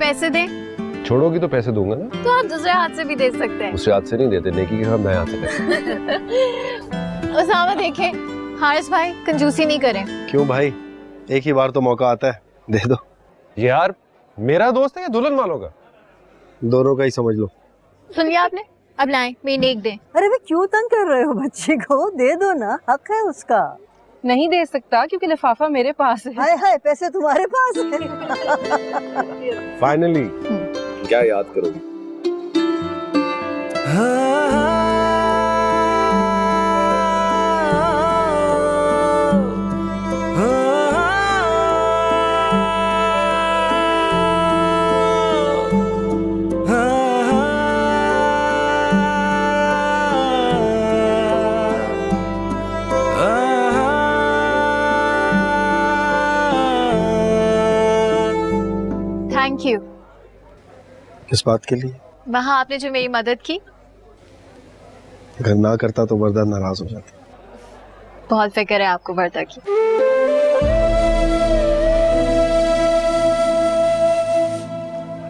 पैसे दे। छोड़ोगी तो पैसे दूंगा ना। तो आप दूसरे हाथ से भी दे सकते हैं। दूसरे हाथ से नहीं देते, नेकी के काम दाएं हाथ से करते। उसामा देखे, हारिस भाई कंजूसी नहीं करें। क्यों भाई, एक ही बार तो मौका आता है, दे दो। यार मेरा दोस्त है या दुल्हन वालों का? दोनों का ही समझ लो। सुन लिया आपने? अब लाएं, मेरी नेक दे। अरे वे क्यों तंग कर रहे हो बच्चे को, दे दो ना, हक है उसका। नहीं दे सकता क्योंकि लिफाफा मेरे पास है। हाय हाय, पैसे तुम्हारे पास है। फाइनली क्या याद करोगी? Thank you. किस बात के लिए? वहाँ आपने जो मेरी मदद की। अगर ना करता तो वरदा नाराज हो जाती। बहुत फिक्र है आपको वर्दा की।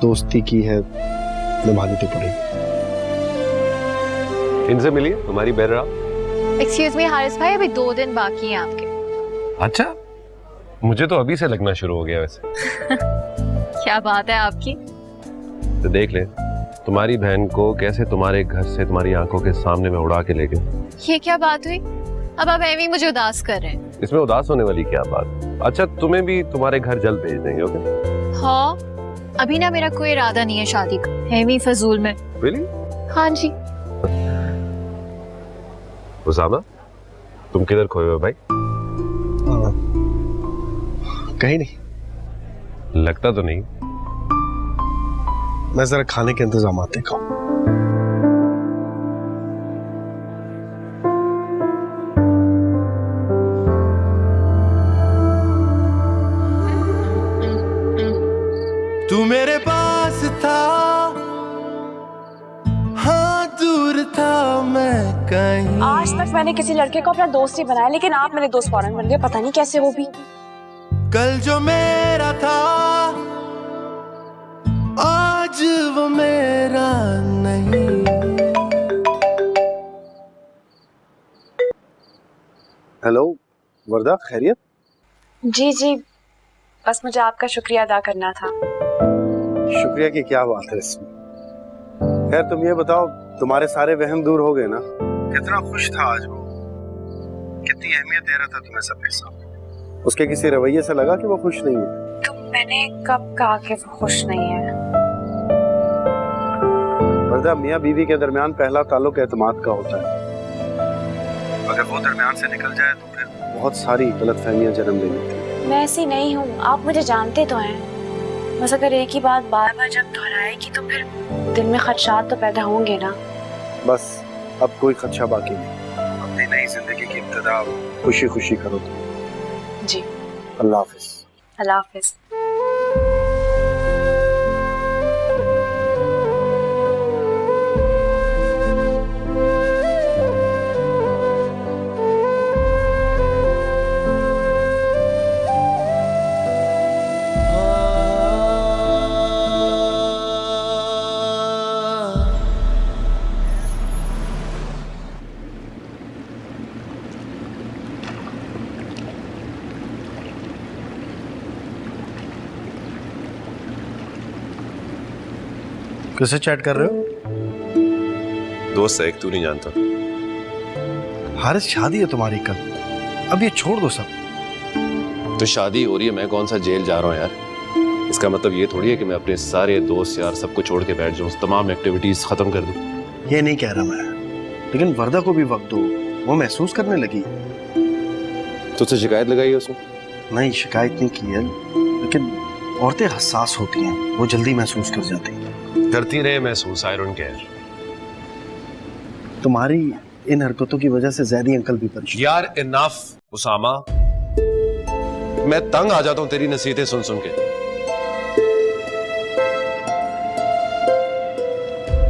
दोस्ती की है, निभानी तो पड़ेगी। इनसे मिलिए, हमारी बहरा। एक्सक्यूज मी हारिस भाई, अभी 2 दिन बाकी हैं आपके। अच्छा, मुझे तो अभी से लगना शुरू हो गया वैसे। क्या बात है आपकी। तो देख ले, तुम्हारी बहन को कैसे तुम्हारे घर से तुम्हारी आंखों के सामने में उड़ा के ले गए। ये क्या बात हुई? अब आप एवी मुझे उदास कर रहे हैं। इसमें उदास होने वाली क्या बात? अच्छा, तुम्हें भी तुम्हारे घर जल्द भेज देंगे, ओके? हाँ, अभी ना मेरा कोई इरादा नहीं है शादी का। एवी फजूल में। Really? हाँ जी। उसामा, तुम किधर खोए हो भाई? कहीं नहीं। लगता तो नहीं। मैं जरा खाने के इंतजाम देखा हूं। तू मेरे पास था, हाँ दूर था मैं कहीं। आज तक मैंने किसी लड़के को अपना दोस्त ही बनाया, लेकिन आप मेरे दोस्त फौरन बन गए, पता नहीं कैसे वो भी। कल जो मेरा था आज वो मेरा नहीं। हेलो वरदा, खैरियत? जी जी, बस मुझे आपका शुक्रिया अदा करना था। शुक्रिया की क्या बात है इसमें। खैर तुम ये बताओ, तुम्हारे सारे वहम दूर हो गए ना? कितना खुश था आज वो, कितनी अहमियत दे रहा था तुम्हें सबके सामने। उसके किसी रवैये से लगा कि वो खुश नहीं है? तो मैंने कब कहा कि वो खुश नहीं है? वरदा, मियाँ बीवी के दरमियान पहला ताल्लुक एतमाद का होता है। अगर वो दरमियान से निकल जाए तो फिर बहुत सारी गलतफहमियां जन्म ले लेती हैं। मैं ऐसी नहीं हूँ, आप मुझे जानते तो हैं। बस अगर एक ही बात बार बार जब दोहराएगी तो फिर दिल में खदशात तो पैदा होंगे ना। बस अब कोई खदशा बाकी नहीं। अपनी नई जिंदगी की इब्तिदा खुशी खुशी करो तुम। जी, अल्लाह हाफिज। अल्लाह हाफिज। किससे चैट कर रहे हो? दोस्त है एक, तू नहीं जानता। हारिस, शादी है तुम्हारी कल, अब ये छोड़ दो सब। तो शादी हो रही है, मैं कौन सा जेल जा रहा हूँ यार? इसका मतलब ये थोड़ी है कि मैं अपने सारे दोस्त यार सबको छोड़ के बैठ जाऊँ, तमाम एक्टिविटीज खत्म कर दूँ। ये नहीं कह रहा मैं, लेकिन वरदा को भी वक्त दो, वो महसूस करने लगी। तुझसे शिकायत लगाई है उसने? नहीं, शिकायत नहीं की है, लेकिन औरतें हसास होती हैं, वो जल्दी महसूस कर जाती हैं। करती रहे महसूस, आई डोंट केयर। तुम्हारी इन हरकतों की वजह से जैदी अंकल भी परेशान। यार इनफ उसामा, मैं तंग आ जाता हूँ तेरी नसीहतें सुन सुन के।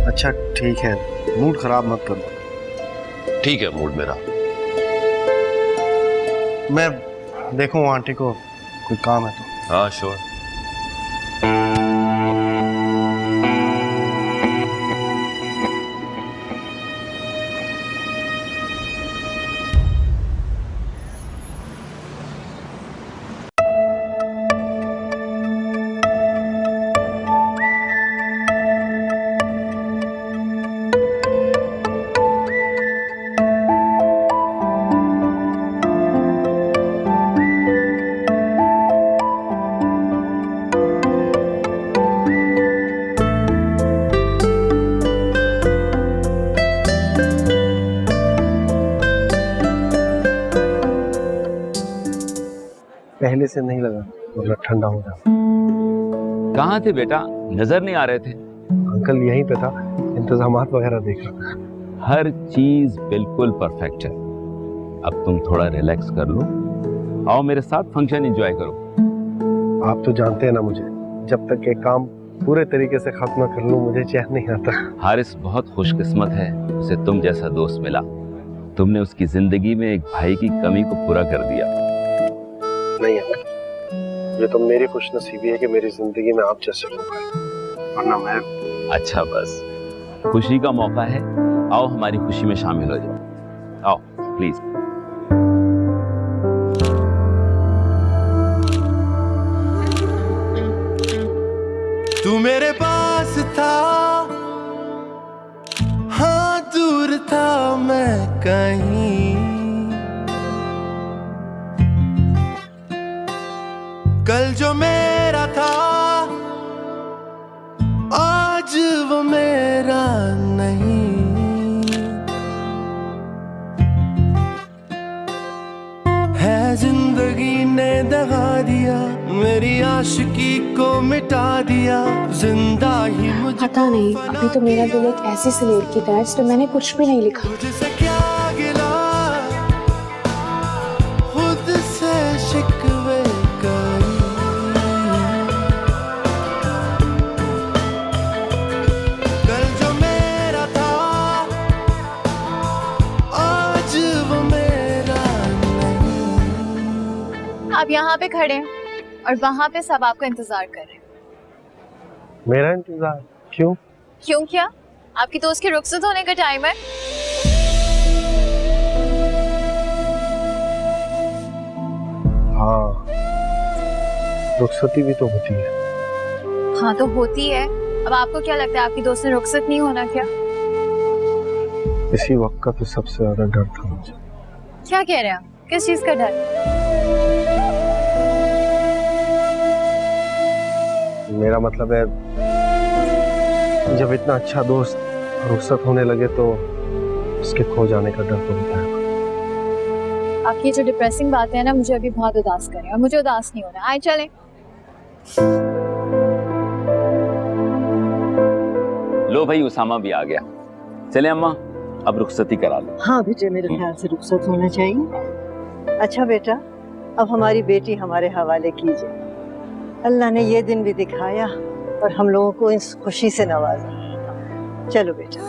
अच्छा ठीक है, मूड खराब मत करो। ठीक है, मूड मेरा। मैं देखूं आंटी को कोई काम है तो। हाँ श्योर। पहले से नहीं लगा, वरना ठंडा हो जाता। कहाँ थे बेटा, नजर नहीं आ रहे थे? अंकल यहीं पे था, इंतजामात वगैरह देख रहा था। हर चीज बिल्कुल परफेक्ट है। अब तुम थोड़ा रिलैक्स कर लो, आओ मेरे साथ फंक्शन एंजॉय करो। आप तो जानते हैं ना मुझे, जब तक ये काम पूरे तरीके से खत्म कर लूं मुझे चैन नहीं आता। हारिस बहुत खुशकिस्मत है, उसे तुम जैसा दोस्त मिला। तुमने उसकी जिंदगी में एक भाई की कमी को पूरा कर दिया। नहीं अंकल, ये तो मेरी खुशनसीबी है कि मेरी जिंदगी में आप जैसे लोग हैं, वरना मैं। अच्छा बस, खुशी का मौका है, आओ हमारी खुशी में शामिल हो जाओ। आओ प्लीज। तू मेरे पास था, हाँ दूर था मैं कहीं। कल जो मेरा था आज वो मेरा नहीं। है जिंदगी ने दगा दिया, मेरी आशिकी को मिटा दिया, जिंदा ही मुझको। पता नहीं, अभी तो मेरा दिल एक ऐसी स्लेट की तरह है जिसपे मैंने कुछ भी नहीं लिखा। तुझसे क्या गिला, खुद से शिकवे करी। कल जो मेरा था आज वो मेरा नहीं। आप यहाँ पे खड़े हैं और वहाँ पे सब आपका इंतजार कर रहे हैं। मेरा इंतजार क्यों? क्यों क्या? आपकी दोस्त की रुखसत होने का टाइम है। हाँ, रुखसती भी तो होती है। हाँ तो होती है। अब आपको क्या लगता है, आपकी दोस्त ने रुखसत नहीं होना क्या? इसी वक्त का तो सबसे ज्यादा डर था मुझे। क्या कह रहे हैं आप? किस चीज का डर? मेरा मतलब है, जब इतना अच्छा दोस्त रुखसत होने लगे तो उसके खो जाने का डर तो होता है। आपकी जो डिप्रेसिंग बातें हैं ना, मुझे अभी बहुत उदास कर रही हैं और मुझे उदास नहीं होना। आए चलें। लो भाई, उसामा भी आ गया। चले अम्मा, अब रुखसती करा लो। हाँ बेटे, मेरे ख्याल से रुखसत होना चाहिए। अच्छा बेटा, अब हमारी बेटी हमारे हवाले कीजिए। अल्लाह ने ये दिन भी दिखाया और हम लोगों को इस खुशी से नवाजा। चलो बेटा।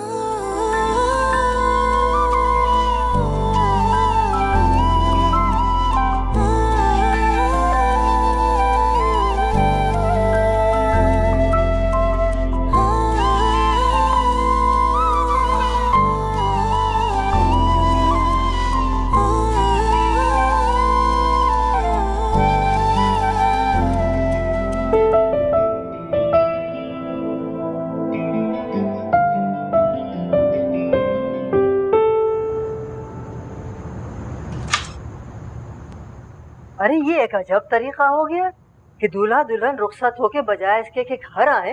अरे ये एक अजब तरीका हो गया कि दूल्हा दुल्हन रुखसत होके बजाय इसके कि घर आए।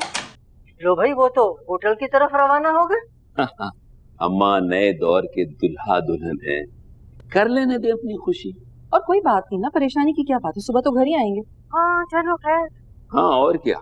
लो भाई, वो तो होटल की तरफ रवाना हो गए। अम्मा नए दौर के दुल्हा दुल्हन हैं, कर लेने दे अपनी खुशी। और कोई बात नहीं ना, परेशानी की क्या बात है, सुबह तो घर ही आएंगे। हाँ चलो खैर। हाँ और क्या।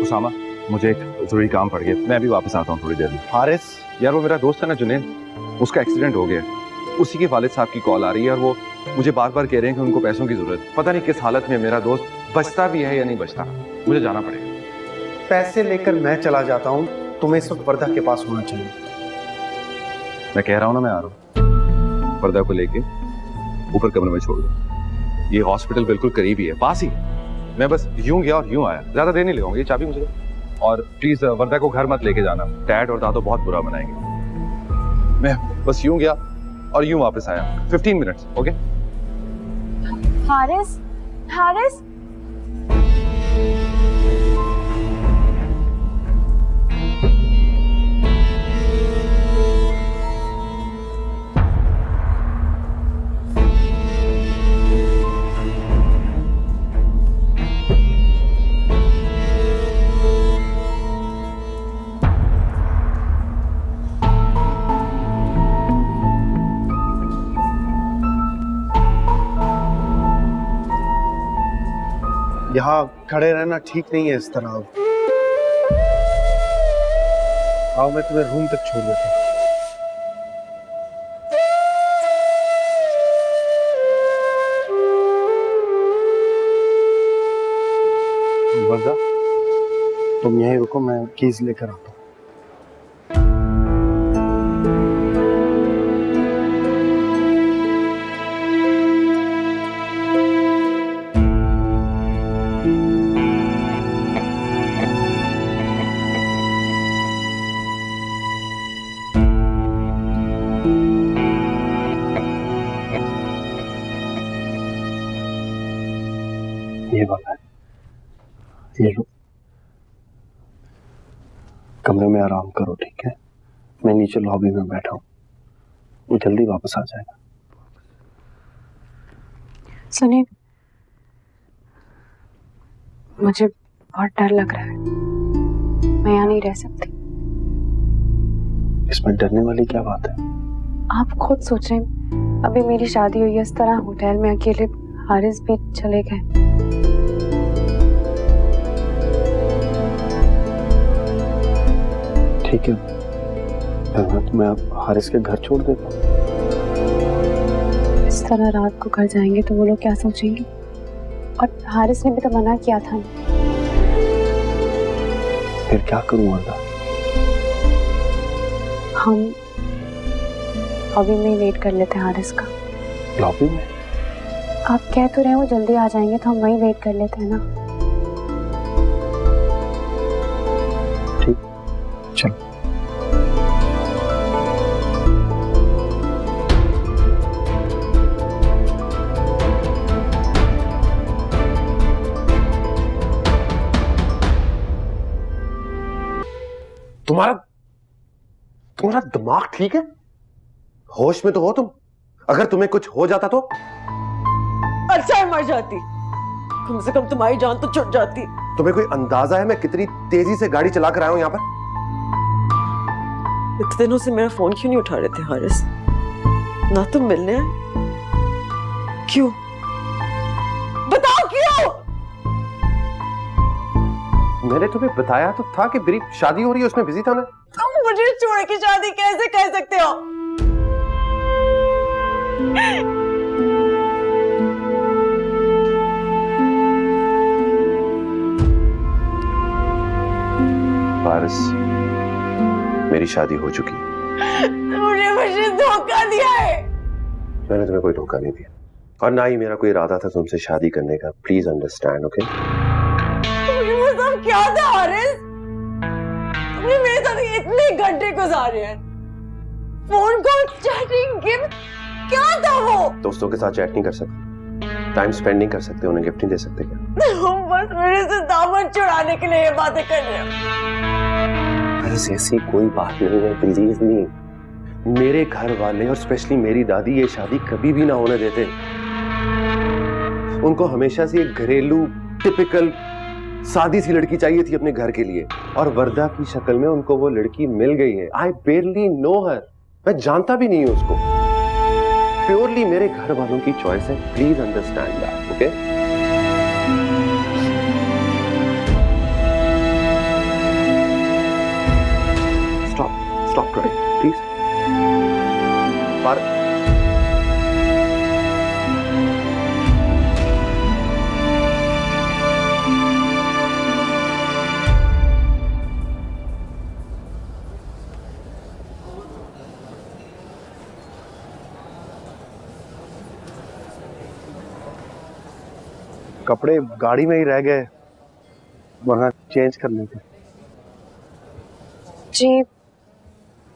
उसामा, मुझे एक जरूरी काम पड़ गया, मैं अभी वापस आता हूँ थोड़ी देर में। हारिस, यार वो मेरा दोस्त है ना जुनैद, उसका एक्सीडेंट हो गया। उसी के वालिद साहब की कॉल आ रही है और वो मुझे बार बार कह रहे हैं कि उनको पैसों की जरूरत। पता नहीं किस हालत में मेरा दोस्त बचता भी है या नहीं बचता। मुझे जाना पड़ेगा। पैसे लेकर मैं चला जाता हूँ, तुम्हें इस वक्त वर्दा के पास होना चाहिए। मैं कह रहा हूँ ना, मैं आ रहा हूँ। पर्दा को लेके ऊपर कमरे में छोड़ दो। ये हॉस्पिटल बिल्कुल करीब ही है, पास ही। मैं बस यूं गया और यूं आया, ज्यादा देर नहीं लगाऊंगा। ये चाबी मुझे दो। और प्लीज वर्दा को घर मत लेके जाना, डैड और दादो बहुत बुरा मनाएंगे। मैं बस यूं गया और यूं वापस आया। 15 मिनट्स, ओके? हारिस, हारिस, यहाँ खड़े रहना ठीक नहीं है इस तरह। आओ मैं तुम्हें रूम तक छोड़ देता हूँ। वर्दा, तुम यहीं रुको, मैं कीज लेकर आता हूँ। ये वाला है, ये लो। कमरे में आराम करो, ठीक है? मैं नीचे लॉबी में बैठा हूँ, वो जल्दी वापस आ जाएगा। सुनिए, मुझे बहुत डर लग रहा है, मैं यहाँ नहीं रह सकती। इसमें डरने वाली क्या बात है? आप खुद सोचें, अभी मेरी शादी हुई है, इस तरह होटल में अकेले हारिस भी चले गए। ठीक है, मैं अब हारिस के घर छोड़ देता हूँ। इस तरह रात को घर जाएंगे तो वो लोग क्या सोचेंगे? और हारिस ने भी तो मना किया था। फिर क्या करूँ वर्दा? हम लॉबी में ही वेट कर लेते हैं हारिस का। लॉबी में? आप कह तो रहे हैं वो जल्दी आ जाएंगे, तो हम वहीं वेट कर लेते हैं ना। ठीक, चलो। तुम्हारा दिमाग ठीक है? होश में तो हो तुम? अगर तुम्हें कुछ हो जाता तो? अच्छा मर जाती, कम से कम तुम्हारी जान तो छूट जाती। तुम्हें कोई अंदाजा है मैं कितनी तेजी से गाड़ी चला कर आया हूं यहाँ पर? इतने दिनों से मेरा फोन क्यों नहीं उठा रहे थे हारिस? ना तुम मिलने आए? क्यों? बताओ क्यों? मैंने तुम्हें बताया तो था कि मेरी शादी हो रही है, उसमें बिजी था मैं। तुम मुझे छोड़ के शादी कैसे कर सकते हो? फारिस, मेरी शादी हो चुकी है। तुमने मुझे धोखा दिया है। मैंने तुम्हें कोई धोखा नहीं दिया और ना ही मेरा कोई इरादा था तुमसे शादी करने का। Please understand, okay? वो सब क्या था हारिस? तुमने मेरे साथ इतने घंटे गुजारे हैं, फोन कॉल, चैटिंग, गिफ्ट, क्या था वो? दोस्तों के साथ चैट नहीं कर सकते, टाइम स्पेंड नहीं कर सकते, उन्हें गिफ्ट नहीं दे सकते क्या? तुम बस मेरे से दामन चुराने के लिए ये बातें कर रहे हो। फारिस, ऐसी कोई बात नहीं है, बिलीव मी। मेरे घर वाले और स्पेशली मेरी दादी ये शादी कभी भी ना होने देते। उनको हमेशा से एक घरेलू टिपिकल सादी सी लड़की चाहिए थी अपने घर के लिए, और वर्दा की शक्ल में उनको वो लड़की मिल गई है। आई बेयरली नो हर, मैं जानता भी नहीं हूं उसको। प्योरली मेरे घर वालों की चॉइस है। Please understand that, okay? Stop crying please. कपड़े गाड़ी में ही रह गए, वरना चेंज कर लेते। जी,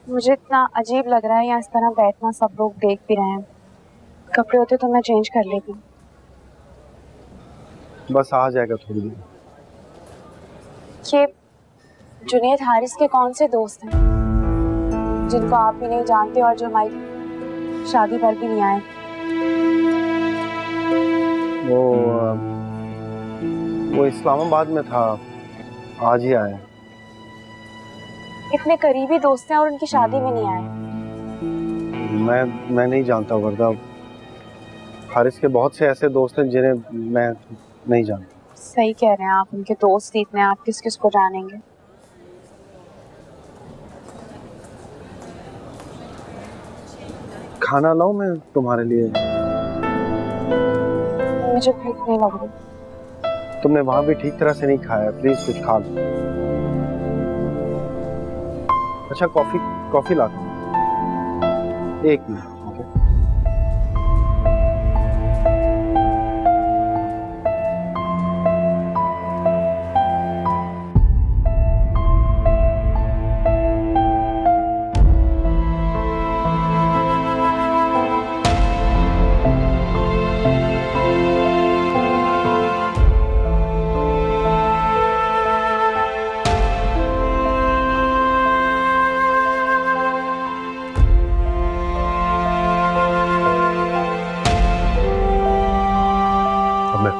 मुझे इतना अजीब लग रहा है यहाँ इस तरह बैठना, सब लोग देख भी रहे हैं। कपड़े होते तो मैं चेंज कर लेती। बस आ जाएगा थोड़ी देर। ये जुनैद हारिस के कौन से दोस्त हैं जिनको आप भी नहीं जानते और जो हमारी शादी पर भी नहीं आए? वो इस्लामाबाद में था, आज ही आया। इतने करीबी दोस्त हैं और उनकी शादी में नहीं आए? मैं नहीं जानता वर्दा। हारिस के बहुत से ऐसे दोस्त हैं जिन्हें मैं नहीं जानता। सही कह रहे हैं आप, उनके दोस्त ही इतने, आप किस किस को जानेंगे? खाना लाऊं मैं तुम्हारे लिए? मुझे भूख नहीं लग रही। तुमने वहां भी ठीक तरह से नहीं खाया, प्लीज कुछ खा लो। अच्छा कॉफी ला दो। एक मिनट। ओके।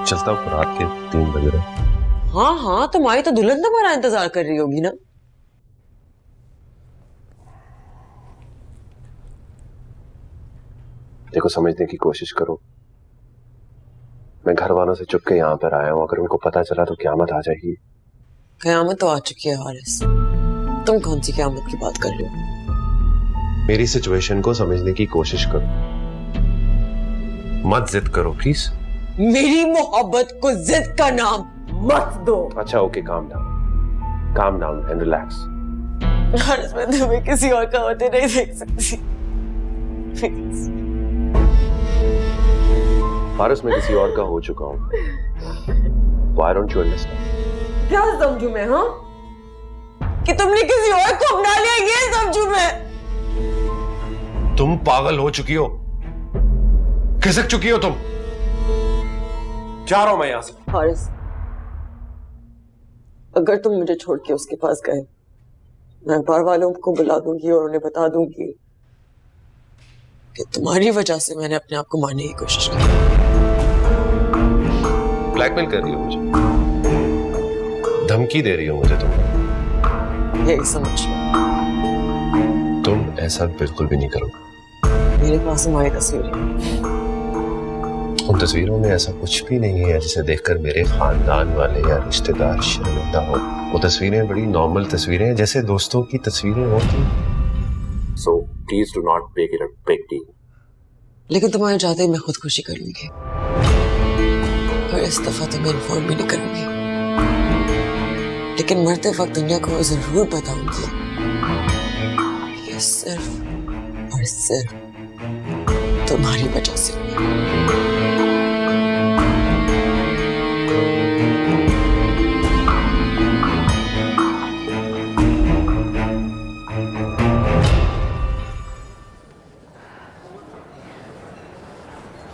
चलता हूँ, रात के 3 बज रहे। हाँ तुम्हारी तो दुल्हन तुम्हारा इंतजार कर रही होगी ना। देखो, समझने की कोशिश करो। मैं घर वालों से चुप के यहाँ पर आया हूँ, अगर उनको पता चला तो क़यामत आ जाएगी। क़यामत तो आ चुकी है हारिस, तुम कौन सी क़यामत की बात कर रहे हो? मेरी सिचुएशन को समझने की कोशिश करो, मत जिद करो प्लीज। मेरी मोहब्बत को जिद का नाम मत दो। अच्छा okay, calm down and relax. Haris, मैं तुम्हें किसी और का होते नहीं देख सकती। प्लीज। हारिस, मैं किसी और का हो चुका हूँ। Why don't you understand? क्या समझू मैं? हाँ, कि तुमने किसी और को अपना लिया, ये समझू मैं? तुम पागल हो चुकी हो, खिसक चुकी हो तुम। जा रहा हूं मैं यहां से। हारिस, अगर तुम मुझे छोड़ के उसके पास गए, मैं बार वालों को बुला दूंगी और उन्हें बता दूंगी कि तुम्हारी वजह से मैंने अपने आप को मारने की कोशिश की। ब्लैकमेल कर रही हो मुझे, धमकी दे रही हो मुझे तुम? यही समझ लो। तुम ऐसा बिल्कुल भी नहीं करोगे। मेरे पास हमारी तस्वीरें, उन तस्वीरों में ऐसा कुछ भी नहीं है जिसे देखकर मेरे खानदान वाले या रिश्तेदार शर्मिंदा हो। वो तस्वीरें बड़ी नॉर्मल तस्वीरें हैं, जैसे दोस्तों की तस्वीरें होती। So please do not make it a big deal. लेकिन तुम्हारे जाते ही मैं खुद खुशी कर लूंगी और इस दफा तुम्हें इन्फॉर्म भी नहीं करूंगी, लेकिन मरते वक्त दुनिया को जरूर बताऊंगी कि सिर्फ और सिर्फ तुम्हारी वजह से।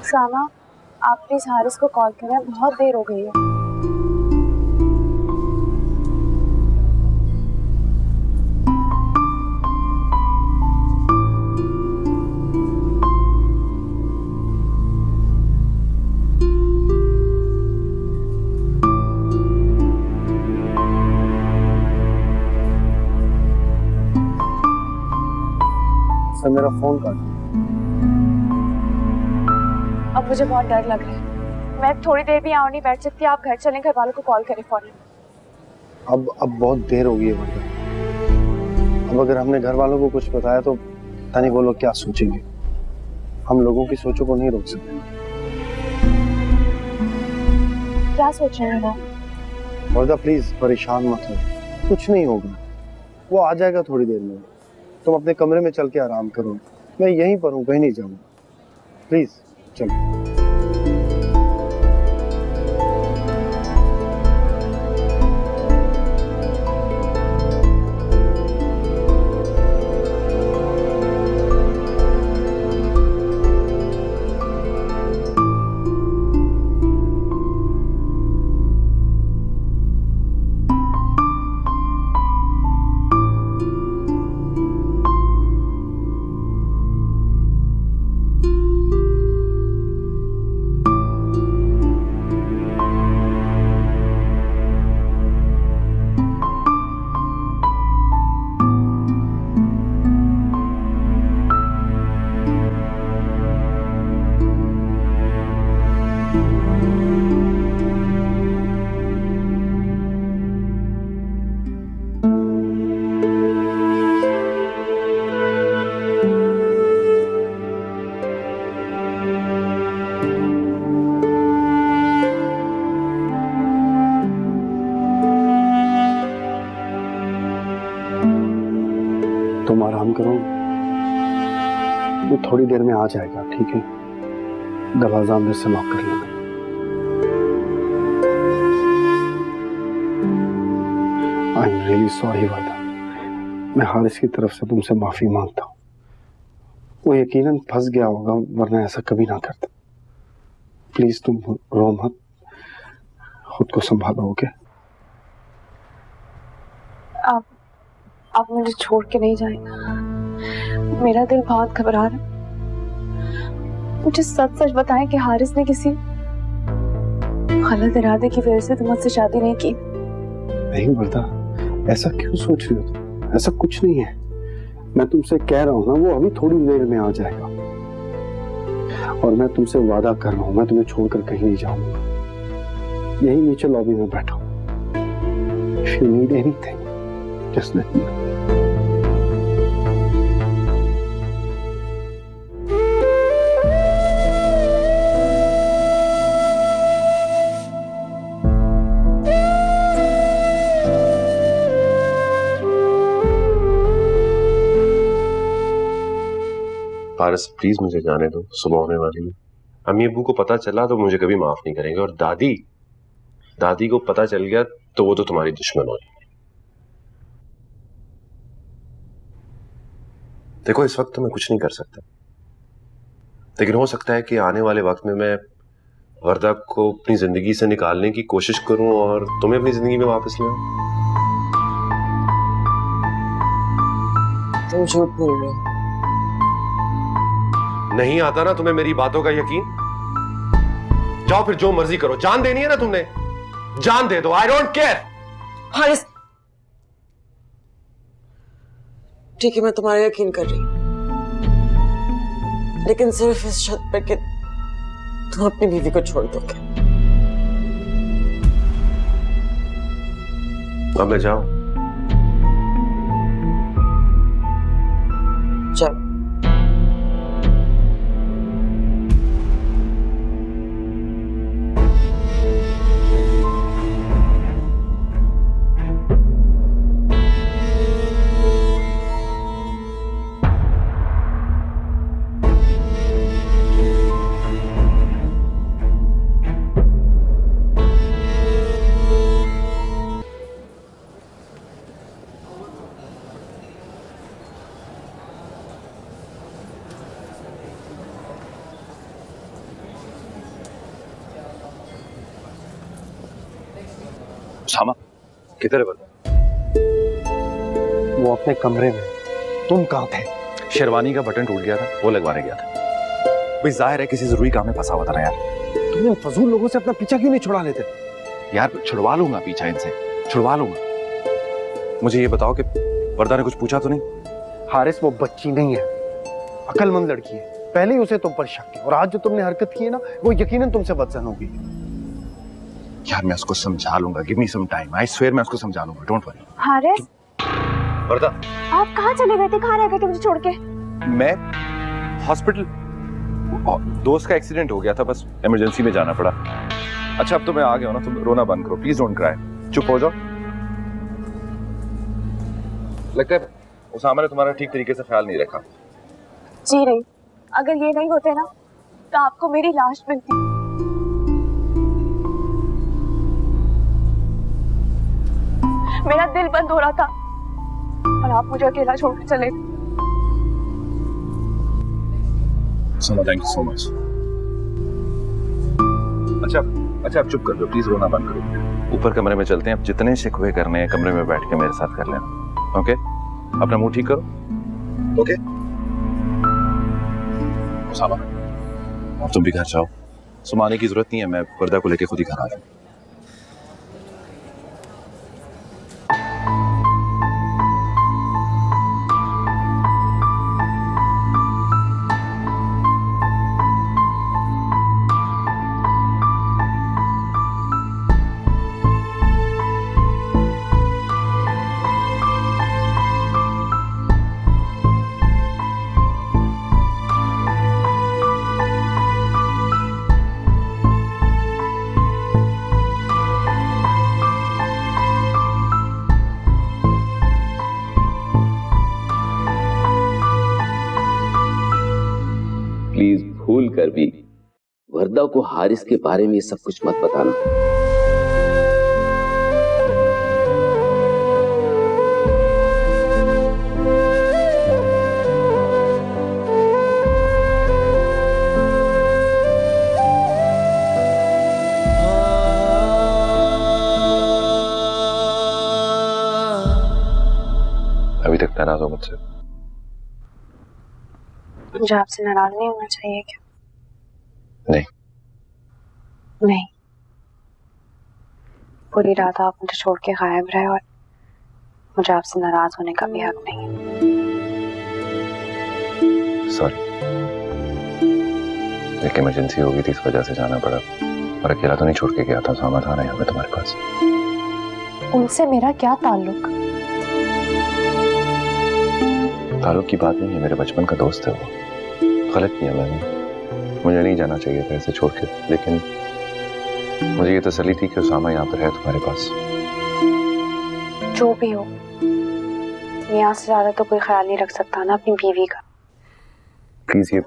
सामा, आप प्लीज हारिस को कॉल करें, बहुत देर हो गई है। सर, मेरा फोन काट। अब मुझे बहुत डर लग रहा है, मैं थोड़ी देर भी यहाँ नहीं बैठ सकती। आप घर चलें, घर वालों को कॉल करें फौरन। अब बहुत देर हो गई है वर्दा। अब अगर हमने घर वालों को कुछ बताया तो पता नहीं वो लोग क्या सोचेंगे। हम लोगों की सोचों को नहीं रोक सकते। क्या सोच रहे हैं? वर्दा प्लीज परेशान मत हो, कुछ नहीं होगा, वो आ जाएगा थोड़ी देर में। तुम अपने कमरे में चल के आराम करो, मैं यहीं पर हूँ, कहीं नहीं जाऊंगा। प्लीज चलो। वो थोड़ी देर में आ जाएगा, ठीक है? दरवाजा अंदर से लॉक कर लेना। आई एम रियली सॉरी वर्दा, मैं हारिस की तरफ से तुमसे माफी मांगता हूँ। वो यकीनन फंस गया होगा, वरना ऐसा कभी ना करता। प्लीज तुम रो मत, खुद को संभालो, ओके? आप मुझे छोड़ के नहीं जाएगा। मेरा दिल बहुत घबरा रहा है। मुझे सच सच बताएं कि हारिस ने किसी गलत इरादे की वजह से तुम मुझसे शादी नहीं की। नहीं वर्दा, ऐसा क्यों सोच रही हो तुम? ऐसा कुछ नहीं है। मैं तुमसे कह रहा हूँ ना, वो अभी थोड़ी देर में आ जाएगा। और मैं तुमसे वादा कर रहा हूँ, मैं तुम्हें छोड़कर कहीं नहीं जाऊंगा। यही नीचे लॉबी में बैठा हूँ। If you need anything, just let me know. Paras please मुझे जाने दो, सुबह होने वाली है। अम्मी अब्बू को पता चला तो मुझे कभी माफ नहीं करेंगे, और दादी को पता चल गया तो वो तो तुम्हारी दुश्मन होगी। देखो इस वक्त तो मैं कुछ नहीं कर सकता, लेकिन हो सकता है कि आने वाले वक्त में मैं वर्दा को अपनी जिंदगी से निकालने की कोशिश करूं और तुम्हें अपनी जिंदगी में वापस ले आऊं। तुम झूठ बोल रहे हो। नहीं आता ना तुम्हें मेरी बातों का यकीन? जाओ फिर जो मर्जी करो। जान देनी है ना तुमने, जान दे दो। I don't care. हारिस, ठीक है मैं तुम्हारा यकीन कर रही हूं, लेकिन सिर्फ इस शर्त पे कि तुम अपनी बीवी को छोड़ दोगे। अब मैं जाऊं? चलो। उसामा किधर है वर्दा? वो अपने कमरे में। तुम कहाँ थे? शेरवानी का बटन टूट गया था, वो लगवाने गया था। भाई जाहिर है किसी जरूरी काम में फंसा हुआ था ना यार। तुम इन फजूल लोगों से अपना पीछा क्यों नहीं छुड़ा लेते? यार छुड़वा लूंगा पीछा इनसे, छुड़वा लूंगा। मुझे ये बताओ कि वर्दा ने कुछ पूछा तो नहीं? हारिस वो बच्ची नहीं है, अक्लमंद लड़की है। पहले ही उसे तुम पर शक है, और आज जो तुमने हरकत की है ना, वो यकीनन तुमसे बदजन होगी। यार मैं उसको समझा लूंगा, give me some time, I swear मैं उसको समझा लूंगा, डोंट वरी। हारिस, वर्दा आप कहाँ चले गए थे? कहाँ रह गए थे मुझे छोड़ के? मैं हॉस्पिटल, दोस्त का एक्सीडेंट हो गया था, बस इमरजेंसी में जाना पड़ा। अच्छा अब तो मैं आ गया हूं ना, तुम रोना बंद करो प्लीज, डोंट क्राई, चुप हो जाओ। लगता है उसामा ने तुम्हारा ठीक तरीके से ख्याल नहीं रखा। जी नहीं, अगर ये नहीं होते ना तो आपको मेरी लाश मिलती। मेरा दिल बंद हो रहा था और आप मुझे अकेला छोड़कर चले गए। Usama thank you so much. अच्छा अब चुप कर दो प्लीज, रोना बंद करो। ऊपर कमरे में चलते हैं, अब जितने शिकवे करने हैं कमरे में बैठ के मेरे साथ कर लेना, ओके? अपना मुंह ठीक करो, ओके? उसामा अब तुम भी घर जाओ, सुमाने की जरूरत नहीं है, मैं वर्दा को लेके खुद ही घर आ रहा हूँ। प्लीज भूल कर भी वर्दा को हारिस के बारे में ये सब कुछ मत बताना। अभी तक नाराज हो मुझसे? मुझे आपसे नाराज नहीं होना चाहिए क्या? नहीं। नहीं, पूरी रात आप मुझे छोड़ के गायब रहे और मुझे आपसे नाराज होने का भी हक नहीं है। सॉरी, एक इमरजेंसी हो गई थी, इस वजह से जाना पड़ा। और अकेला तो नहीं छोड़ के गया था, सामान था नहीं हमें तुम्हारे पास। उनसे मेरा क्या ताल्लुक? ताल्लुक की बात नहीं है, मेरे बचपन का दोस्त है वो। गलत किया मैंने, मुझे नहीं जाना चाहिए था ऐसे छोड़ के, लेकिन मुझे ये तसल्ली थी कि उसामा यहाँ पर है तुम्हारे पास। जो भी हो, यहाँ से ज्यादा तो कोई ख्याल नहीं रख सकता ना अपनी बीवी का। प्लीज ये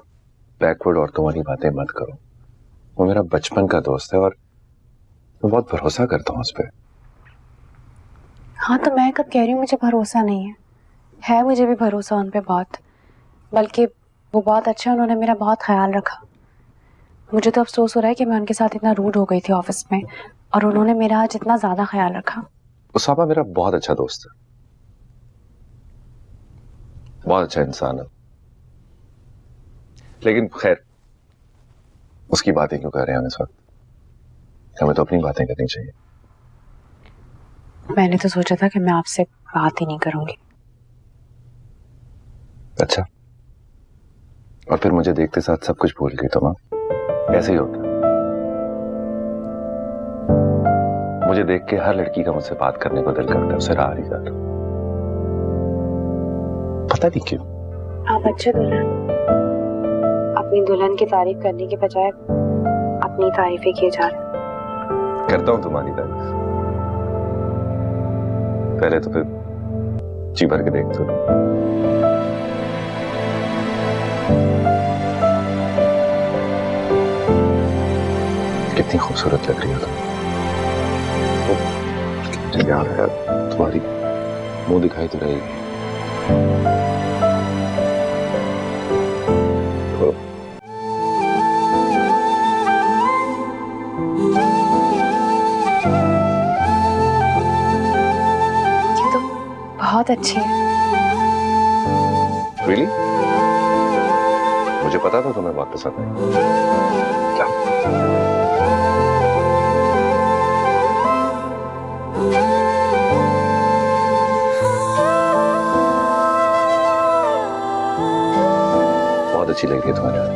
बैकवर्ड औरतों वाली बातें मत करो। वो मेरा बचपन का दोस्त है और मैं बहुत भरोसा करता हूँ उस पर। हाँ, तो मैं कब कह रही हूँ मुझे भरोसा नहीं है मुझे भी भरोसा उन पे बहुत। बल्कि वो बहुत अच्छे, उन्होंने मेरा बहुत ख्याल रखा। मुझे तो अफसोस हो रहा है कि मैं उनके साथ इतना रूड हो गई थी ऑफिस में, और उन्होंने मेरा आज इतना ज्यादा ख्याल रखा। उसामा मेरा बहुत अच्छा दोस्त है, बहुत अच्छा इंसान है, लेकिन खैर उसकी बातें क्यों कर रहे हैं हम इस वक्त? हमें तो अपनी बातें करनी चाहिए। मैंने तो सोचा था कि मैं आपसे बात ही नहीं करूंगी। अच्छा, और फिर मुझे देखते साथ सब कुछ भूल गई तुम? ऐसे ही होता है। मुझे देख के हर लड़की का मुझसे बात करने को दिल करता है, उसे रहा नहीं जाता, पता नहीं क्यों। आप अच्छे दुल्हन, अपनी दुल्हन की तारीफ करने के बजाय अपनी तारीफें किए जा रहे। करता हूं तुम्हारी तारीफ, पहले तो फिर जी भर के देख दो। कितनी खूबसूरत लग रही हो तुम। मुझे याद है तुम्हारी मुंह दिखाई तो रहेगी। ये तो बहुत अच्छी है। Really? मुझे पता था तुम्हें बहुत पसंद है। क्या? बहुत अच्छी लग रही है तुम्हारे हाथ।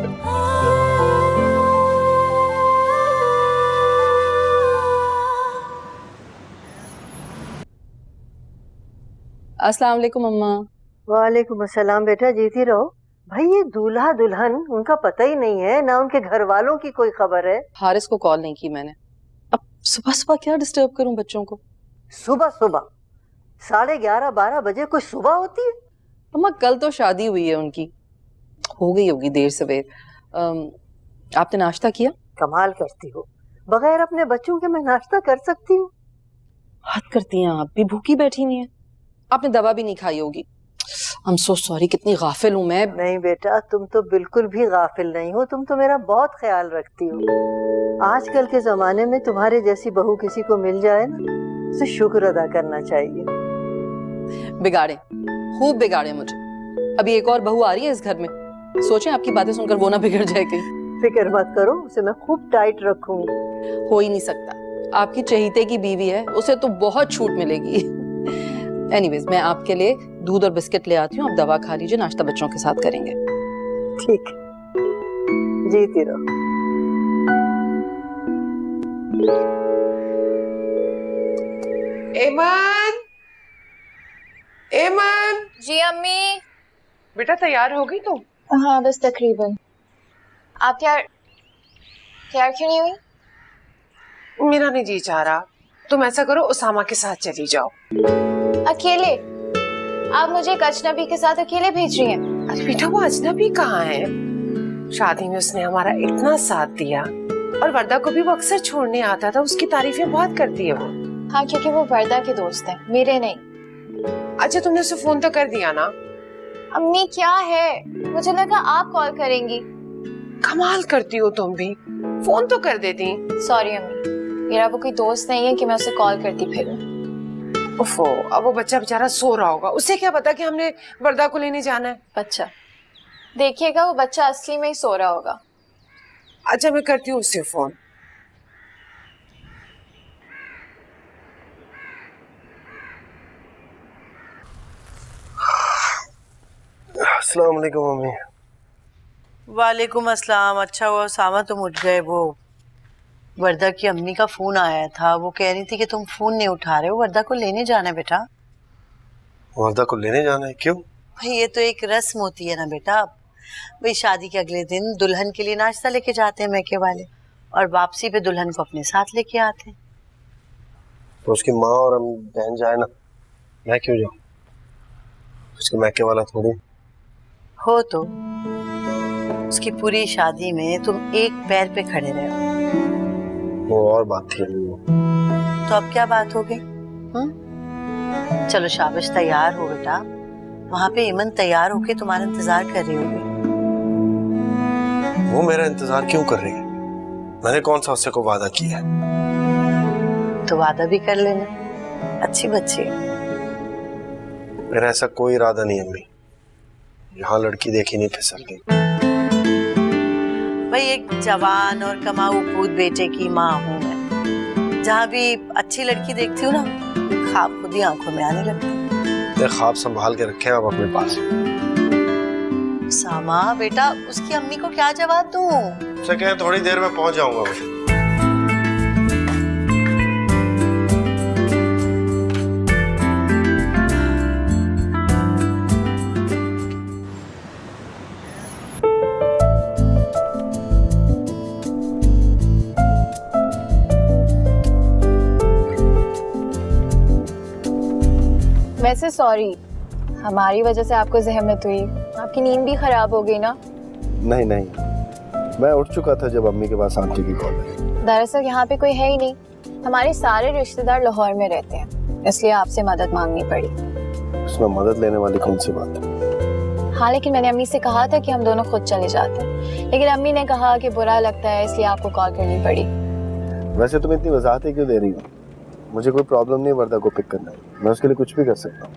अस्सलाम वालेकुम अम्मा। वालेकुम अस्सलाम बेटा, जीती रहो। भाई ये दूल्हा दुल्हन उनका पता ही नहीं है, ना उनके घर वालों की कोई खबर है। हारिस को कॉल नहीं की मैंने। अब सुबह सुबह क्या डिस्टर्ब करूं बच्चों को? सुबह सुबह 11:30-12 बजे कोई सुबह होती है? अम्मा कल तो शादी हुई है उनकी, हो गई होगी देर सवेर। आपने नाश्ता किया? कमाल करती हो, बगैर अपने बच्चों के मैं नाश्ता कर सकती हूँ? हद करती हैं आप भी, भूखी बैठी नहीं है। आपने दवा भी नहीं खाई होगी। आई एम सो सॉरी, कितनी गाफिल हूं मैं। नहीं बेटा, तुम तो बिल्कुल भी गाफिल नहीं हो, तुम तो मेरा बहुत ख्याल रखती हो। आजकल के जमाने में तुम्हारे जैसी बहू किसी को मिल जाए ना, उसे शुक्र अदा करना चाहिए। बिगाड़े, खूब बिगाड़े मुझे। अभी एक और बहू आ रही है इस घर में, सोचें आपकी बातें सुनकर वो ना बिगड़ जाए कहीं। फिक्र मत करो, उसे मैं खूब टाइट रखूंगी। हो ही नहीं सकता, आपकी चहीते की बीवी है, उसे तो बहुत छूट मिलेगी। एनीवेज, मैं आपके लिए दूध और बिस्किट ले आती हूँ, आप दवा खा लीजिए, नाश्ता बच्चों के साथ करेंगे। ठीक, जीती रहो। एमन, एमन, जी अम्मी। बेटा तैयार हो गई तुम? हाँ बस तकरीबन। आप तैयार क्यों नहीं हुई? मेरा नहीं जी चाह रहा। तुम ऐसा करो, उसामा के साथ चली जाओ। अकेले? आप मुझे एक अजनबी के साथ अकेले भेज रही हैं? अरे बेटा वो अजनबी कहाँ है? शादी में उसने हमारा इतना साथ दिया और वर्दा को भी वो अक्सर छोड़ने आता था। उसकी तारीफें बहुत करती है वो। हाँ, क्योंकि वो वर्दा के दोस्त हैं, मेरे नहीं। अच्छा, तुमने उसे फोन तो कर दिया ना? अम्मी क्या है, मुझे लगा आप कॉल करेंगी। कमाल करती हो तुम भी, फोन तो कर देती। सॉरी अम्मी, मेरा वो कोई दोस्त नहीं है कि मैं उसे कॉल करती फिरूं। उफो, अब वो बच्चा बेचारा सो रहा होगा, उसे क्या पता कि हमने वर्दा को लेने जाना है। बच्चा देखिएगा, वो बच्चा असली में ही सो रहा होगा। अच्छा, मैं करती हूँ उससे फोन। अस्सलाम वालेकुम मम्मी। वालेकुम अस्सलाम। अच्छा हुआ उसामा तुम उठ गए। वो वर्दा की अम्मी का फोन आया था, वो कह रही थी कि तुम फोन नहीं उठा रहे हो। वर्दा को लेने जाना है बेटा। वर्दा को लेने जाना है? क्यों? भाई ये तो एक रस्म होती है ना बेटा। भाई शादी के अगले दिन दुल्हन के लिए नाश्ता लेके जाते हैं मैके वाले, और वापसी पे दुल्हन को अपने साथ लेके आते हैं। तो उसकी माँ और हम बहन जाए ना, मैं क्यों जाऊँ? उसके मैके वाला थोड़ी हो तो उसकी पूरी शादी में तुम एक पैर पे खड़े रहे। वो और बात थी। तो अब क्या बात हो गई? चलो शाबाश, तैयार हो बेटा। वहाँ पे ईमन तैयार होके तुम्हारा इंतजार कर रही होगी। वो मेरा इंतजार क्यों कर रही है? मैंने कौन सा उससे को वादा किया है? तो वादा भी कर लेना, अच्छी बच्ची है। मेरा ऐसा कोई इरादा नहीं है अम्मी। यहाँ लड़की देखी नहीं फिसल गई। भाई एक जवान और कमाऊ पूत बेटे की माँ हूँ मैं। जहाँ भी अच्छी लड़की देखती हूँ ना, ख्वाब खुद ही आंखों में आने लगते हैं। ये ख्वाब संभाल के रखे आप अपने पास। सामा बेटा, उसकी अम्मी को क्या जवाब दूँ? उसे कहें थोड़ी देर में पहुंच जाऊंगा मैं। वैसे सॉरी, हमारी वजह से आपको ज़हमत हुई, आपकी नींद भी खराब हो गई ना। नहीं नहीं, मैं उठ चुका था जब अम्मी के पास आंटी की कॉल आई। दरअसल यहाँ पे कोई है ही नहीं, हमारे सारे रिश्तेदार लाहौर में रहते हैं, इसलिए आपसे मदद मांगनी पड़ी। उसमें मदद लेने वाली कौन सी बात है? हाँ, लेकिन मैंने अम्मी से कहा था कि हम दोनों खुद चले जाते हैं, लेकिन अम्मी ने कहा कि बुरा लगता है, इसलिए आपको कॉल करनी पड़ी। वैसे तुम इतनी वजाहतें क्यों दे रही हो? मुझे कोई प्रॉब्लम नहीं वर्दा को पिक करना है, मैं उसके लिए कुछ भी कर सकता हूँ।